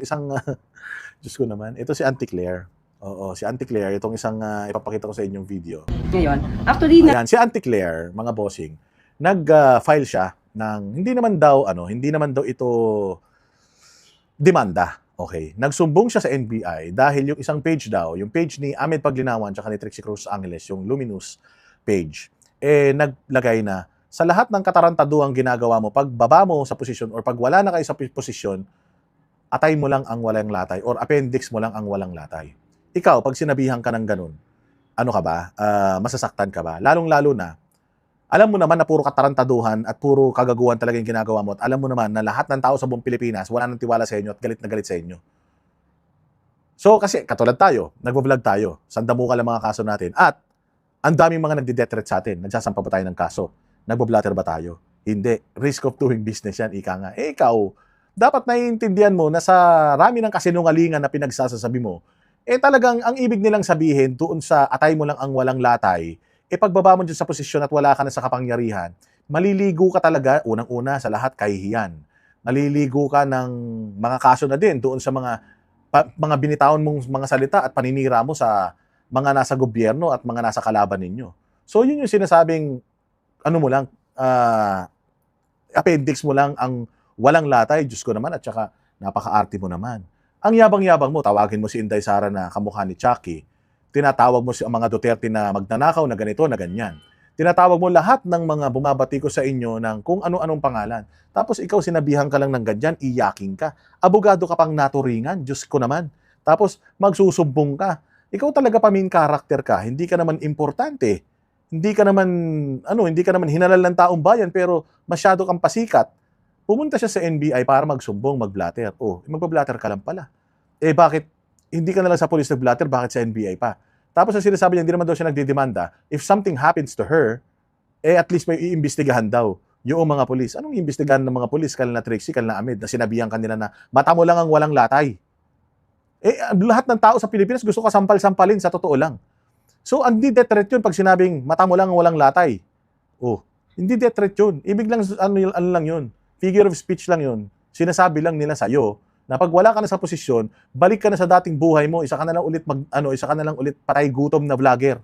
Isang, Diyos ko naman, ito si Auntie Claire. Oo, si Auntie Claire, itong isang ipapakita ko sa inyong video. Ngayon, actually, Ayan, si Auntie Claire, mga bossing, nag-file siya ng, hindi naman daw ito demanda. Okay, nagsumbong siya sa NBI dahil yung isang page daw, yung page ni Ahmed Paglinawan tsaka ni Trixie Cruz Angeles, yung Luminous page, naglagay na sa lahat ng katarantaduhang ginagawa mo, pag baba mo sa posisyon or pag wala na kayo sa posisyon, atay mo lang ang walang latay or appendix mo lang ang walang latay. Ikaw, pag sinabihan ka ng ganun, ano ka ba? Masasaktan ka ba? Lalong-lalo na, alam mo naman na puro katarantaduhan at puro kagaguhan talaga yung ginagawa mo at alam mo naman na lahat ng tao sa buong Pilipinas wala nang tiwala sa inyo at galit na galit sa inyo. So, kasi katulad tayo, nagvo-vlog tayo, sandamuka lang mga kaso natin at ang daming mga nagdi-death threat sa atin. Nagsasampa ba tayo ng kaso? Nagbo-blatter ba tayo? Hindi. Risk of doing business yan, ika nga. Ikaw, dapat naiintindihan mo na sa rami ng kasinungalingan na pinagsasasabi mo, talagang ang ibig nilang sabihin doon sa atay mo lang ang walang latay, pagbaba mo dyan sa posisyon at wala ka na sa kapangyarihan, maliligo ka talaga, unang-una sa lahat, kahihiyan. Maliligo ka ng mga kaso na din doon sa mga binitawan mong mga salita at paninira mo sa mga nasa gobyerno at mga nasa kalaban ninyo. So yun yung sinasabing, appendix mo lang ang walang latay, Diyos ko naman, at saka napaka-arte mo naman. Ang yabang-yabang mo, tawagin mo si Inday Sara na kamukha ni Chucky, tinatawag mo si mga Duterte na magnanakaw, na ganito, na ganyan. Tinatawag mo lahat ng mga bumabati ko sa inyo ng kung ano-anong pangalan. Tapos ikaw sinabihan ka lang ng ganyan, iyaking ka. Abogado ka pang naturingan, Diyos ko naman. Tapos magsusumbong ka. Ikaw talaga pa main character ka, hindi ka naman importante. Hindi ka naman hinalal ng taong bayan pero masyado kang pasikat. Pumunta siya sa NBI para magsumbong, mag-blatter. Magpa-blatter ka lang pala. Bakit hindi ka na lang sa police nag-blatter, bakit sa NBI pa? Tapos ang sinasabi niya, hindi naman daw siya nagdidemanda. If something happens to her, at least may iimbestigahan daw yung mga polis. Anong iimbestigahan ng mga polis? Kala na Trixie, kala na Ahmed, na sinabihan kanila na mata mo lang ang walang latay. Lahat ng tao sa Pilipinas gusto ka sampal-sampalin sa totoo lang. So, hindi death threat yun pag sinabing mata mo lang ang walang latay. Hindi death threat yun. Ibig lang, ano lang yun. Figure of speech lang yun. Sinasabi lang nila sa'yo na pag wala ka na sa posisyon, balik ka na sa dating buhay mo, isa ka na lang ulit patay gutom na vlogger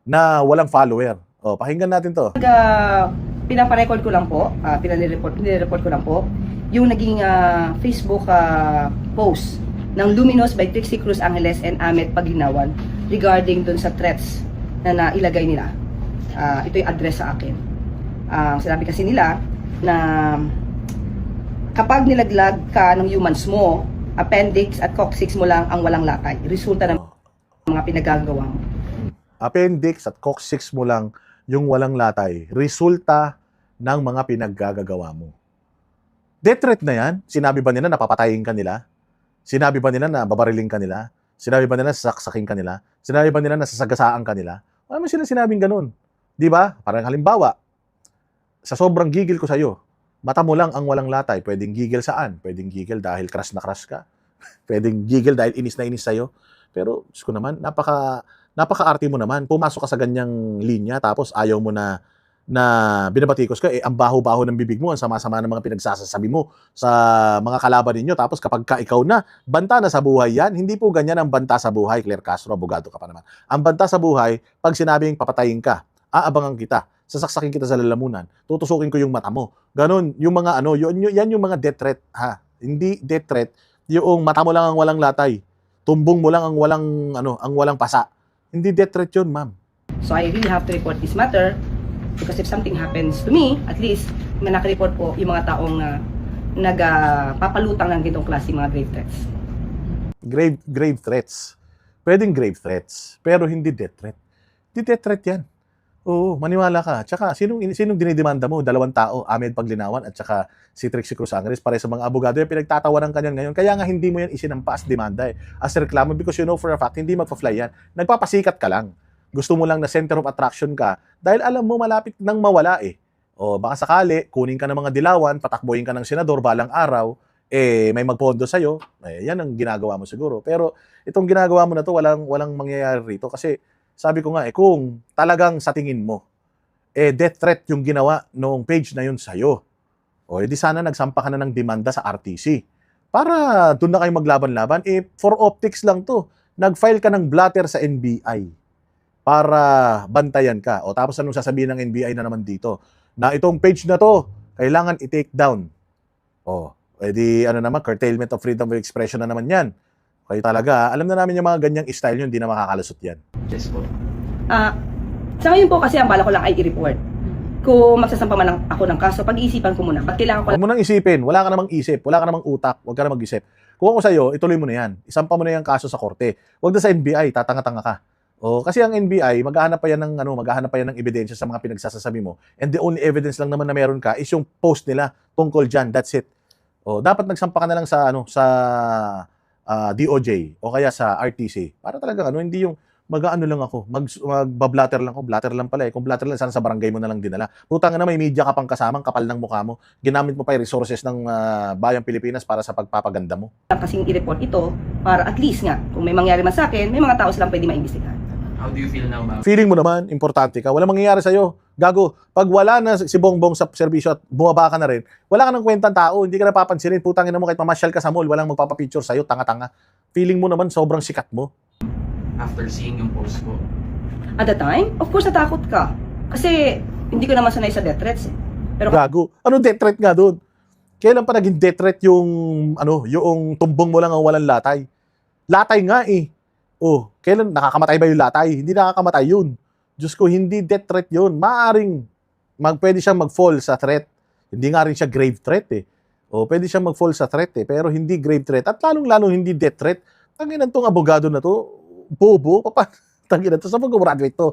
na walang follower. Pakinggan natin to. Pinaparecord ko lang po, pinireport ko lang po, yung naging Facebook post ng Luminous by Trixie Cruz Angeles and Ahmed Paglinawan regarding dun sa threats na nailagay nila. Ito yung address sa akin. Sinabi kasi nila na kapag nilaglag ka ng humans mo, appendix at coccyx mo lang ang walang latay. Resulta ng mga pinagagawa mo. Appendix at coccyx mo lang yung walang latay. Resulta ng mga pinaggagawa mo. Death threat na yan. Sinabi ba nila na papatayin ka nila? Sinabi ba nila na babariling ka nila? Sinabi ba nila na sasaksakin ka nila? Sinabi ba nila na sasagasaan ka nila? Ano mo sila sinabing ganun? Di ba? Parang halimbawa, sa sobrang gigil ko sa'yo, mata mo lang ang walang latay. Pwedeng gigil saan? Pwedeng gigil dahil crush na crush ka. Pwedeng gigil dahil inis na inis sa'yo. Pero, Diyos ko naman, napaka-arte mo naman. Pumasok ka sa ganyang linya, tapos ayaw mo na binabatikos ka. Ang baho-baho ng bibig mo, ang sama-sama ng mga pinagsasabi mo sa mga kalaban ninyo. Tapos kapag ikaw na, banta na sa buhay yan. Hindi po ganyan ang banta sa buhay. Claire Castro, abogado ka pa naman. Ang banta sa buhay, pag sinabing papatayin ka, aabangan kita, sasaksakin kita sa lalamunan, tutusukin ko yung mata mo. Ganon, yung mga yan yung mga death threat, ha. Hindi death threat, yung mata mo lang ang walang latay. Tumbong mo lang ang walang pasa. Hindi death threat yun, ma'am. So I really have to report this matter because if something happens to me, at least may nakareport po yung mga taong nagpapalutang ng ganitong klase mga grave threats. Grave threats. Pwedeng grave threats, pero hindi death threat. Hindi death threat yan. Oo, maniwala ka. Tsaka, sinong dinidemanda mo? 2 tao, Ahmed Paglinawan at tsaka si Trixie Cruz Angeles, pare sa mga abogado, yung pinagtatawanan ka niyan ngayon. Kaya nga hindi mo yan isinampa as demanda as reklamo because you know for a fact, hindi magpa-fly yan. Nagpapasikat ka lang. Gusto mo lang na center of attraction ka dahil alam mo malapit nang mawala . Baka sakali, kunin ka ng mga dilawan, patakbuhin ka ng senador balang araw, may magpondo sa'yo, yan ang ginagawa mo siguro. Pero itong ginagawa mo na to, walang mangyayari rito kasi sabi ko nga, kung talagang sa tingin mo, death threat yung ginawa noong page na yun sa'yo, di sana nagsampa ka na ng demanda sa RTC para doon na kayo maglaban-laban. Eh, for optics lang to. Nag-file ka ng blatter sa NBI para bantayan ka. O tapos anong sasabihin ng NBI na naman dito? Na itong page na to, kailangan i-take down. O, edi ano naman, curtailment of freedom of expression na naman yan. Kayo talaga, alam na namin yung mga ganyang style yun, hindi na makakalusot yan. Yes po. Sa ngayon po kasi ang bala ko lang ay i-report. Kung magsasampa man ako ng kaso, pag-iisipan ko muna. Ba't kailangan ko Huwag mo nang isipin, wala ka namang isip, wala ka namang utak, huwag ka na mag-isip. Kung ako sa'yo, ituloy mo na yan. Isampa mo na yung kaso sa korte. Huwag na sa NBI, tatanga-tanga ka. O, kasi ang NBI, maghahanap pa yan ng ebidensya sa mga pinagsasasabi mo. And the only evidence lang naman na meron ka is yung post nila tungkol dyan. That's it. O, dapat nagsampa ka na lang sa DOJ o kaya sa RTC. Para talaga hindi yung mag-ano lang ako, magbablatter lang ako, blatter lang pala eh. Kung blatter lang, sana sa barangay mo na lang dinala. Putang na may media ka pang kasamang kapal ng mukha mo. Ginamit mo pa yung resources ng bayang Pilipinas para sa pagpapaganda mo. kasing i-report ito para at least nga, kung may mangyari man sa akin, may mga tao silang pwede maimbestigahan. How do you feel now, ma'am? Feeling mo naman, importante ka. Walang mangyayari sa'yo. Gago, pag wala na si Bongbong sa serbisyo at bumaba ka na rin, wala ka ng kwentang tao, hindi ka napapansinin. Putang ina mo, kahit mamasyal ka sa mall, walang magpapapicture sa'yo, tanga-tanga. Feeling mo naman, sobrang sikat mo. After seeing yung post ko, At the time, of course natakot ka. Kasi hindi ko naman sanay sa death threats eh. Pero Gago. Ano death threat nga doon? Kailan pa naging death threat yung yung tumbong mo lang ang walang latay? Latay nga eh. Oh, kailan nakakamatay ba yung latay? Hindi nakakamatay yun. Diyos ko, hindi death threat yun. Maaring pwede siyang mag-fall sa threat. Hindi nga rin siya grave threat eh. O, pwede siyang mag-fall sa threat eh, pero hindi grave threat. At lalong-lalong hindi death threat. Tanginan tong abogado na to, bobo, tanginan to, saan mag-graduate to?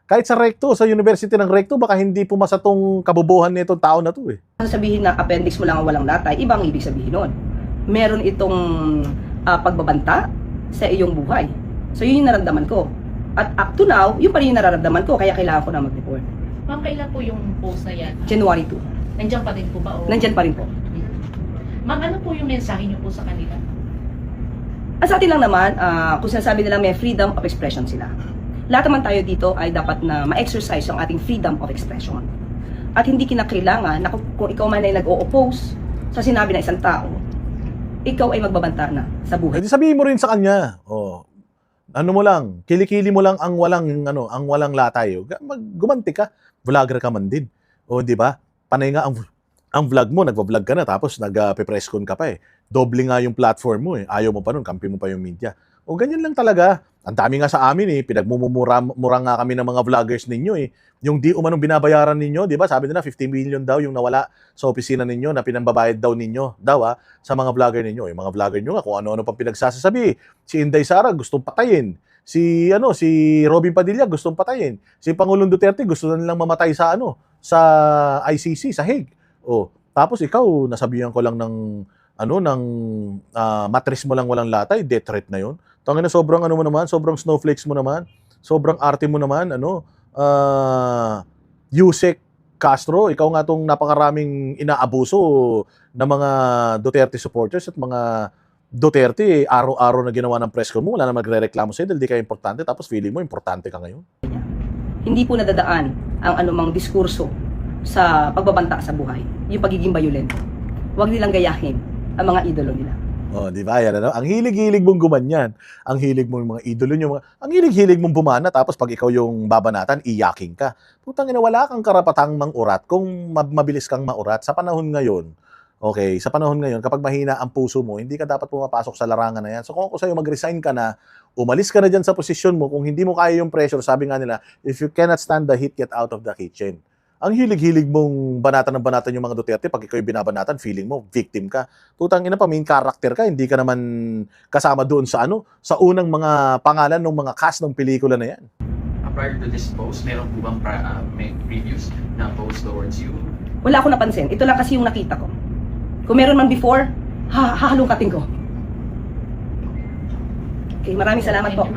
Kahit sa recto, sa university ng recto, baka hindi pumasa tong kabubuhan nitong tao na to eh. sabihin na appendix mo lang ang walang latay, ibang ibig sabihin nun. Meron itong pagbabanta sa iyong buhay. So yun yung naramdaman ko. At up to now, yun pa rin yung nararamdaman ko, kaya kailangan ko na mag-report. Ma'am, kailan po yung post na yan? January 2. Nandiyan pa din po ba? O... Nandyan pa rin po. Ma'am, ano po yung mensahe niyo po sa kanila? Sa atin lang naman, kung sinasabi nila may freedom of expression sila. Lahat naman tayo dito ay dapat na ma-exercise yung ating freedom of expression. At hindi kinakailangan na kung ikaw man ay nag-o-oppose sa sinabi ng isang tao, ikaw ay magbabanta na sa buhay. Pwede sabihin mo rin sa kanya, ano mo lang, kilikili mo lang ang walang latay. Gumanti ka, vlogger ka man din. O, di ba? Panay nga ang vlog mo, nagva-vlog ka na, tapos nag-press con ka pa eh. Doble nga yung platform mo eh. Ayaw mo pa nun, kampi mo pa yung media. O ganyan lang talaga. Ang dami nga sa amin eh, pinagmumura nga kami ng mga vloggers ninyo eh. Yung di umanong binabayaran ninyo, di ba? Sabi nila 50 million daw yung nawala sa opisina ninyo na pinambabayad daw ninyo sa mga vlogger ninyo. Yung mga vlogger nyo nga kung ano-ano pang pinagsasasabi. Si Inday Sara gustong patayin. Si Robin Padilla gustong patayin. Si Pangulong Duterte gusto na nilang mamatay sa ICC, sa Hague. Tapos ikaw, nasabihan ko lang ng matris mo lang walang latay, death threat na yun. Tangina, sobrang mo naman, sobrang snowflakes mo naman, sobrang arte mo naman, Yusek Castro, ikaw nga tong napakaraming inaabuso ng mga Duterte supporters at mga Duterte, araw-araw na ginawa ng press con mo, wala na magre-reklamo sa'yo dahil di ka importante, tapos feeling mo, importante ka ngayon. Hindi po nadadaan ang anumang diskurso sa pagbabanta sa buhay, yung pagiging violento. Huwag nilang gayahin ang mga idolo nila. Di ba? Yan, Ang hilig-hilig mong gumanyan. Ang hilig mong mga idolo nyo. Ang hilig-hilig mong bumana, tapos pag ikaw yung babanatan, iyaking ka. Putang ina, wala kang karapatang mangurat kung mabilis kang maurat. Sa panahon ngayon, kapag mahina ang puso mo, hindi ka dapat pumapasok sa larangan na yan. So kung ako sa'yo, mag-resign ka na, umalis ka na dyan sa posisyon mo, kung hindi mo kaya yung pressure, sabi nga nila, if you cannot stand the heat, get out of the kitchen. Ang hilig-hilig mong banatan yung mga Duterte, pag ikaw yung binabanatan, feeling mo, victim ka. Putang ina pa, main character ka, hindi ka naman kasama doon sa unang mga pangalan ng mga cast ng pelikula na yan. prior to this post, meron po bang may previews na post towards you? Wala akong napansin. Ito lang kasi yung nakita ko. Kung meron man before, hahalungkatin ko. Okay, maraming salamat po.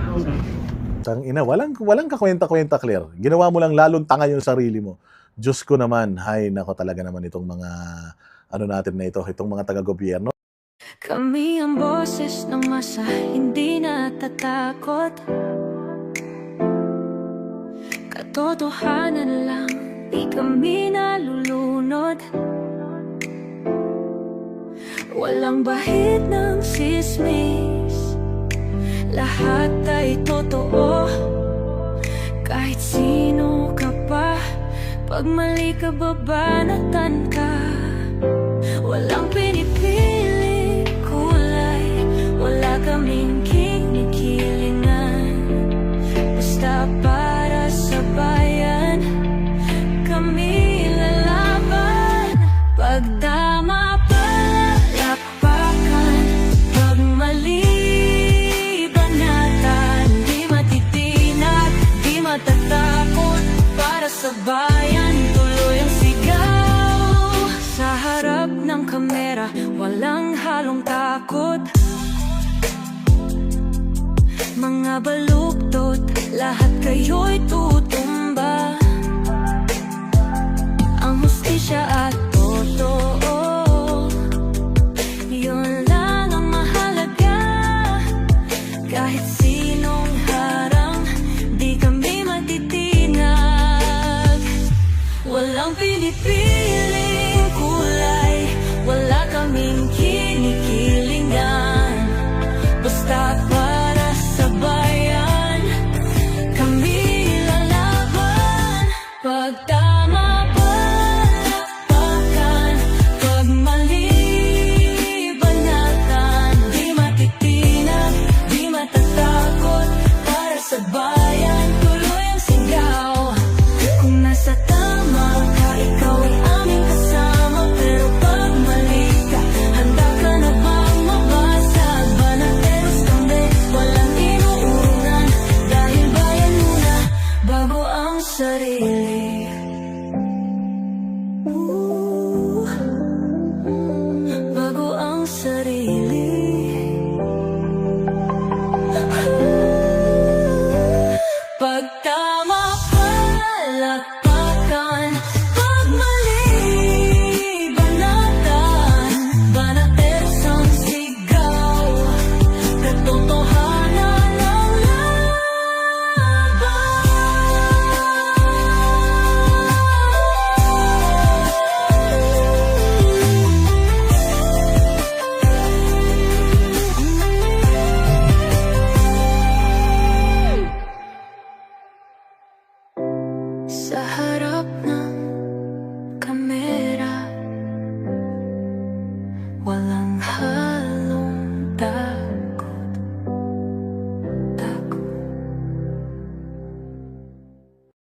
Tangina, walang kakwenta-kwenta, Claire. Ginawa mo lang lalong tanga yung sarili mo. Diyos ko naman, hay nako talaga naman itong mga natin na ito, itong mga taga-gobyerno. Kami ang boses ng masa, hindi natatakot. Katotohanan lang, di kami nalulunod. Walang bahid ng sismis, lahat ay totoo. Kahit sino ka pa, pag mali ka babanatan ka. Walang pinipili kulay, wala kaming kinikilingan. Basta para sa bayan, kami lalaban. Pag tama pala, lapakan. Pag mali, banatan. Di matitinag, di matatakot. Para sa bayan, tuloy ang sigaw. Sa harap ng kamera, walang halong takot. Mga baluktot, lahat kayo'y tutok.